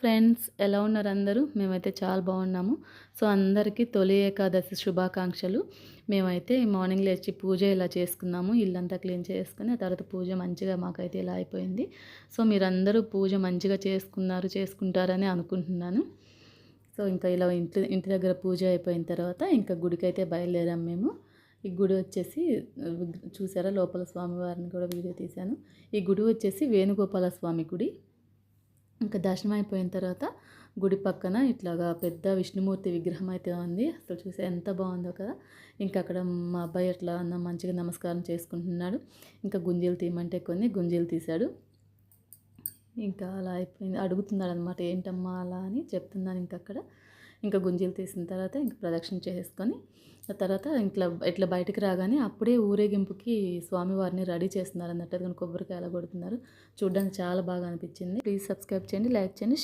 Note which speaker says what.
Speaker 1: Friends ఎలా ఉన్నారు అందరూ? మేమైతే చాలా బాగున్నాము. సో, అందరికీ తొలి ఏకాదశి శుభాకాంక్షలు. మేమైతే మార్నింగ్ లేచి పూజ ఇలా చేసుకున్నాము. ఇల్లంతా క్లీన్ చేసుకొని, ఆ తర్వాత పూజ మంచిగా మాకైతే ఇలా అయిపోయింది. సో, మీరందరూ పూజ మంచిగా చేసుకున్నారు, చేసుకుంటారని అనుకుంటున్నాను. సో, ఇంకా ఇలా ఇంటి ఇంటి దగ్గర పూజ అయిపోయిన తర్వాత ఇంకా గుడికైతే బయలుదేరాము మేము. ఈ గుడి వచ్చేసి చూసారా, లోపల స్వామివారిని కూడా వీడియో తీశాను. ఈ గుడి వచ్చేసి వేణుగోపాల స్వామి గుడి. ఇంకా దర్శనం అయిపోయిన తర్వాత గుడి పక్కన ఇట్లాగా పెద్ద విష్ణుమూర్తి విగ్రహం అయితే ఉంది. అసలు చూస్తే ఎంత బాగుందో కదా. ఇంకా అక్కడ మా అబ్బాయి అట్లా మంచిగా నమస్కారం చేసుకుంటున్నాడు. ఇంకా గుంజీలు తీయమంటే కొన్ని గుంజీలు తీశాడు. ఇంకా అలా అయిపోయింది. అడుగుతున్నాడు అనమాట, ఏంటమ్మా అలా అని చెప్తున్నాను. ఇంకా గుంజీలు తీసిన తర్వాత ఇంకా ప్రదక్షిణ చేసుకొని ఆ తర్వాత ఇట్లా బయటికి రాగానే అప్పుడే ఊరేగింపుకి స్వామివారిని రెడీ చేస్తున్నారు అన్నట్టు. కొబ్బరికాయ అలా కొడుతున్నారు. చూడ్డానికి చాలా బాగా అనిపించింది. ప్లీజ్ సబ్స్క్రైబ్ చేయండి, లైక్ చేయండి.